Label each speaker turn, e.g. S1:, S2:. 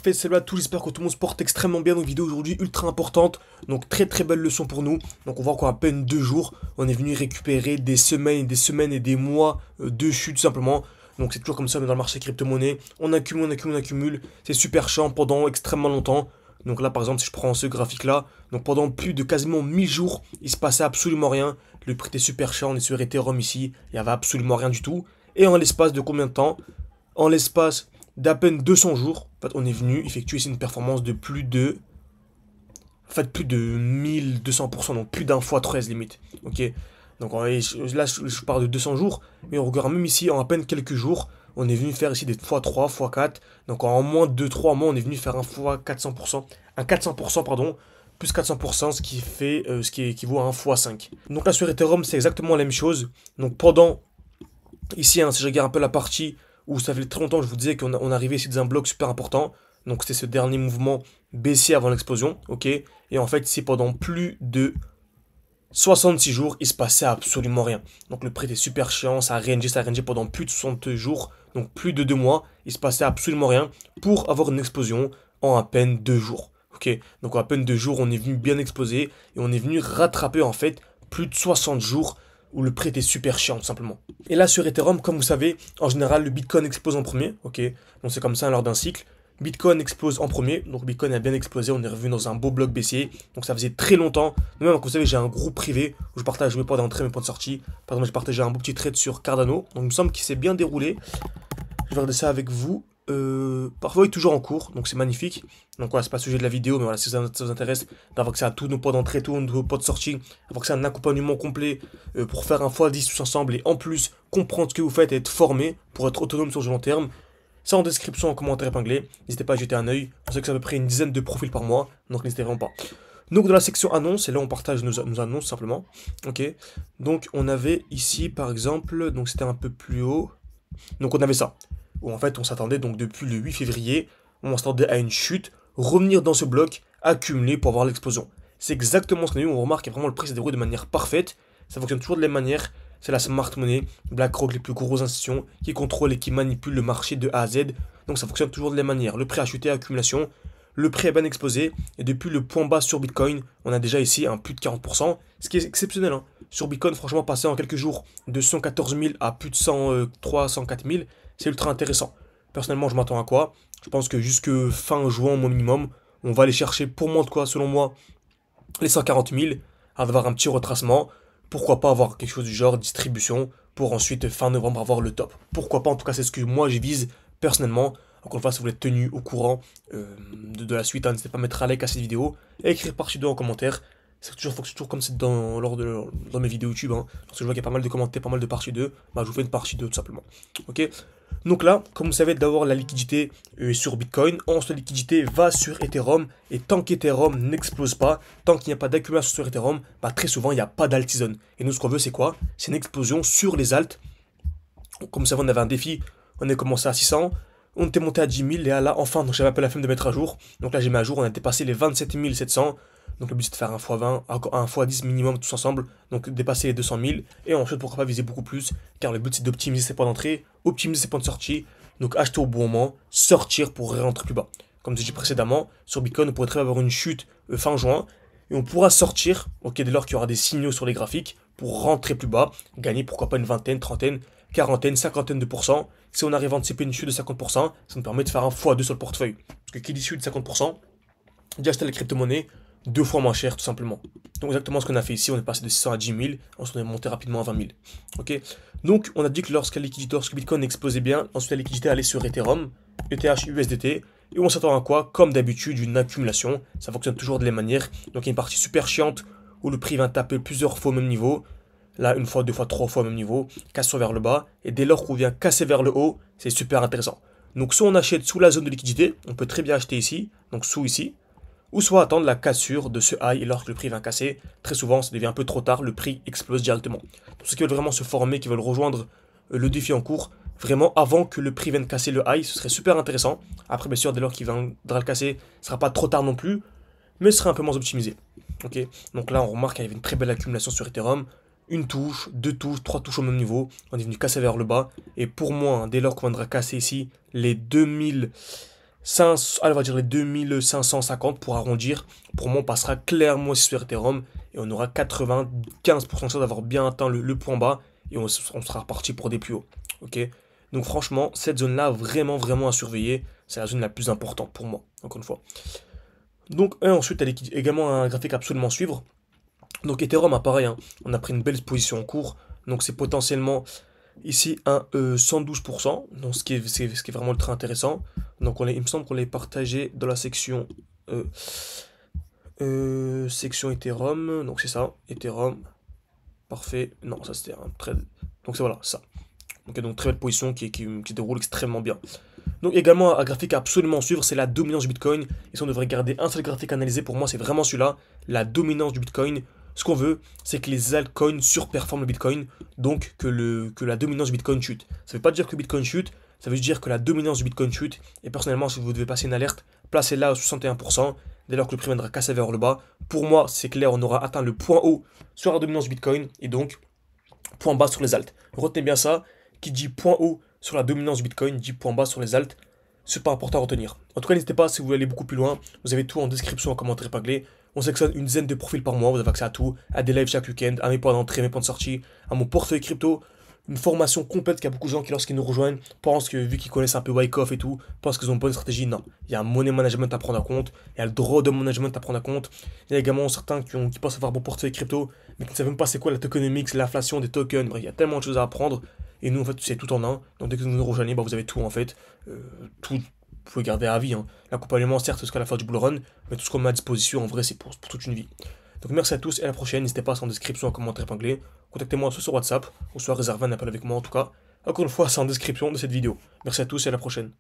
S1: Parfait, salut à tous, j'espère que tout le monde se porte extrêmement bien. Donc vidéo aujourd'hui ultra importante, donc très belle leçon pour nous. Donc on voit qu'en à peine 2 jours, on est venu récupérer des semaines et des semaines et des mois de chute tout simplement. Donc c'est toujours comme ça mais dans le marché crypto-monnaie, on accumule, c'est super chiant pendant extrêmement longtemps. Donc là par exemple si je prends ce graphique là, donc pendant plus de quasiment 1000 jours, il se passait absolument rien. Le prix était super chiant, on est sur Ethereum ici, il n'y avait absolument rien du tout. Et en l'espace de combien de temps? En l'espace d'à peine 200 jours, en fait, on est venu effectuer ici une performance de plus de 1200%, donc plus d'un fois 13 limite. Ok, donc là je parle de 200 jours, mais on regarde même ici en à peine quelques jours, on est venu faire ici des x3, x4, donc en moins de 3 mois on est venu faire un fois 400%, un 400% pardon, plus 400%, ce qui fait, ce qui équivaut à un x5. Donc là sur Ethereum c'est exactement la même chose, donc pendant, ici si je regarde un peu la partie, où ça fait très longtemps que je vous disais qu'on arrivait ici dans un bloc super important. Donc c'était ce dernier mouvement baissier avant l'explosion, ok. Et en fait, c'est pendant plus de 66 jours, il se passait absolument rien. Donc le prix était super chiant, ça a rangé pendant plus de 60 jours, donc plus de 2 mois, il se passait absolument rien pour avoir une explosion en à peine 2 jours. Ok, donc en à peine 2 jours, on est venu bien exploser et on est venu rattraper en fait plus de 60 jours où le prix était super chiant tout simplement. Et là sur Ethereum, comme vous savez, en général le Bitcoin explose en premier, ok, donc c'est comme ça lors d'un cycle. Bitcoin explose en premier, donc Bitcoin a bien explosé, on est revenu dans un beau bloc baissier, donc ça faisait très longtemps. Même comme vous savez, j'ai un groupe privé où je partage mes points d'entrée, mes points de sortie. Par exemple, j'ai partagé un beau petit trade sur Cardano, donc il me semble qu'il s'est bien déroulé. Je vais regarder ça avec vous. Parfois il est toujours en cours, donc c'est magnifique. Donc voilà, c'est pas le sujet de la vidéo, mais voilà, si ça vous intéresse d'avoir accès à tous nos points d'entrée, tous nos points de sortie, avoir accès à un accompagnement complet pour faire un x10 tous ensemble et en plus comprendre ce que vous faites et être formé pour être autonome sur le long terme, c'est en description, en commentaire épinglé. N'hésitez pas à jeter un œil. Je sais que c'est à peu près une dizaine de profils par mois, donc n'hésitez vraiment pas. Donc dans la section annonces, c'est là où on partage nos annonces simplement. Ok. Donc on avait ici par exemple, donc c'était un peu plus haut. Donc on avait ça. Où en fait on s'attendait donc depuis le 8 février, on s'attendait à une chute, revenir dans ce bloc, accumuler pour avoir l'explosion. C'est exactement ce qu'on a eu, on remarque que vraiment le prix s'est déroulé de manière parfaite, ça fonctionne toujours de la même manière, c'est la smart money, BlackRock, les plus grosses institutions qui contrôlent et qui manipulent le marché de A à Z, donc ça fonctionne toujours de la même manière. Le prix a chuté, accumulation, le prix a bien explosé, et depuis le point bas sur Bitcoin, on a déjà ici un plus de 40%, ce qui est exceptionnel. Hein. Sur Bitcoin, franchement, passer en quelques jours de 114 000 à plus de 103, 104 000, c'est ultra intéressant. Personnellement, je m'attends à quoi? Je pense que jusque fin juin, au minimum, on va aller chercher pour moi, de quoi, selon moi, les 140 000, à avoir un petit retracement. Pourquoi pas avoir quelque chose du genre distribution pour ensuite fin novembre avoir le top. Pourquoi pas, en tout cas, c'est ce que moi je vise personnellement. Encore une fois, si vous voulez être tenu au courant de la suite, hein, n'hésitez pas à mettre un like à cette vidéo et écrire partie 2 en commentaire. C'est toujours comme c'est dans mes vidéos YouTube. Hein. Parce que je vois qu'il y a pas mal de commentaires, pas mal de partie 2. Bah, je vous fais une partie 2 tout simplement. Ok. Donc là, comme vous savez, d'abord la liquidité sur Bitcoin. Ensuite, la liquidité va sur Ethereum. Et tant qu'Ethereum n'explose pas, tant qu'il n'y a pas d'accumulation sur Ethereum, bah, très souvent, il n'y a pas d'altizone. Et nous, ce qu'on veut, c'est quoi? C'est une explosion sur les alts. Comme vous savez, on avait un défi. On est commencé à 600. On était monté à 10 000. Et là, enfin, donc j'avais un peu la flemme de mettre à jour. Donc là, j'ai mis à jour. On a dépassé les 27 700. Donc le but c'est de faire un x20, un x10 minimum tous ensemble, donc dépasser les 200 000, et ensuite pourquoi pas viser beaucoup plus, car le but c'est d'optimiser ses points d'entrée, optimiser ses points de sortie, donc acheter au bon moment, sortir pour rentrer plus bas. Comme je dit précédemment, sur Bitcoin on pourrait très bien avoir une chute fin juin, et on pourra sortir, ok, dès lors qu'il y aura des signaux sur les graphiques, pour rentrer plus bas, gagner pourquoi pas une vingtaine, trentaine, quarantaine, cinquantaine de pourcents. Si on arrive à anticiper une chute de 50%, ça nous permet de faire un x2 sur le portefeuille. Parce que qui dit chute de 50%, dit acheter la crypto-monnaie, 2 fois moins cher tout simplement. Donc exactement ce qu'on a fait ici, on est passé de 600 à 10 000, ensuite on est monté rapidement à 20 000. Ok. Donc on a dit que lorsque Bitcoin explosait bien, ensuite la liquidité allait sur Ethereum, ETH, USDT, et on s'attend à quoi? Comme d'habitude, une accumulation, ça fonctionne toujours de la même manière. Donc il y a une partie super chiante où le prix va taper plusieurs fois au même niveau, là une fois, deux fois, trois fois au même niveau, casse vers le bas, et dès lors qu'on vient casser vers le haut, c'est super intéressant. Donc soit on achète sous la zone de liquidité, on peut très bien acheter ici, donc sous ici, ou soit attendre la cassure de ce high et lorsque le prix va casser, très souvent ça devient un peu trop tard, le prix explose directement. Pour ceux qui veulent vraiment se former, qui veulent rejoindre le défi en cours, vraiment avant que le prix vienne casser le high, ce serait super intéressant. Après bien sûr dès lors qu'il viendra le casser, ce sera pas trop tard non plus, mais ce sera un peu moins optimisé. Ok, donc là on remarque qu'il y avait une très belle accumulation sur Ethereum, une touche, deux touches, trois touches au même niveau, on est venu casser vers le bas, et pour moi, hein, dès lors qu'on viendra casser ici les 2000... allez, on va dire les 2550 pour arrondir. Pour moi, on passera clairement aussi sur Ethereum et on aura 95% de chance d'avoir bien atteint le point bas et on sera reparti pour des plus hauts. Ok. Donc franchement, cette zone-là, vraiment, vraiment à surveiller. C'est la zone la plus importante pour moi, encore une fois. Donc, ensuite, elle est également un graphique absolument à suivre. Donc Ethereum, pareil, hein, on a pris une belle position en cours. Donc c'est potentiellement ici un 112%. Donc ce qui est vraiment très intéressant. Donc il me semble qu'on l'a partagé dans la section, section Ethereum. Donc c'est ça, Ethereum. Parfait. Non, ça c'était un trade. Donc c'est voilà, ça. Donc très belle position qui déroule extrêmement bien. Donc également un graphique à absolument suivre, c'est la dominance du Bitcoin. Et si on devrait garder un seul graphique analysé, pour moi c'est vraiment celui-là, la dominance du Bitcoin. Ce qu'on veut, c'est que les altcoins surperforment le Bitcoin, donc que la dominance du Bitcoin chute. Ça ne veut pas dire que le Bitcoin chute, ça veut dire que la dominance du Bitcoin chute. Et personnellement, si vous devez passer une alerte, placez-la à 61%, dès lors que le prix viendra casser vers le bas. Pour moi, c'est clair, on aura atteint le point haut sur la dominance du Bitcoin, et donc point bas sur les alts. Retenez bien ça, qui dit point haut sur la dominance du Bitcoin, dit point bas sur les alts. C'est pas important à retenir. En tout cas, n'hésitez pas, si vous voulez aller beaucoup plus loin, vous avez tout en description, en commentaire épinglé. On sélectionne une dizaine de profils par mois, vous avez accès à tout, à des lives chaque week-end, à mes points d'entrée, mes points de sortie, à mon portefeuille crypto, une formation complète qu'il y a beaucoup de gens qui, lorsqu'ils nous rejoignent, pensent que, vu qu'ils connaissent un peu Wyckoff et tout, pensent qu'ils ont une bonne stratégie. Non, il y a un money management à prendre en compte, il y a le drawdown management à prendre en compte, il y a également certains qui pensent avoir un bon portefeuille crypto, mais qui ne savent même pas c'est quoi la tokenomics, l'inflation des tokens, bref, il y a tellement de choses à apprendre, et nous, en fait, c'est tout en un, donc dès que vous nous rejoignez, vous avez tout, en fait, tout, vous pouvez garder à vie, hein. L'accompagnement, certes, c'est jusqu'à la fin du bull run, mais tout ce qu'on met à disposition, en vrai, c'est pour toute une vie. Donc merci à tous et à la prochaine. N'hésitez pas, c'est en description, en commentaire épinglé. Contactez-moi soit sur WhatsApp, ou soit réservez un appel avec moi en tout cas. Encore une fois, c'est en description de cette vidéo. Merci à tous et à la prochaine.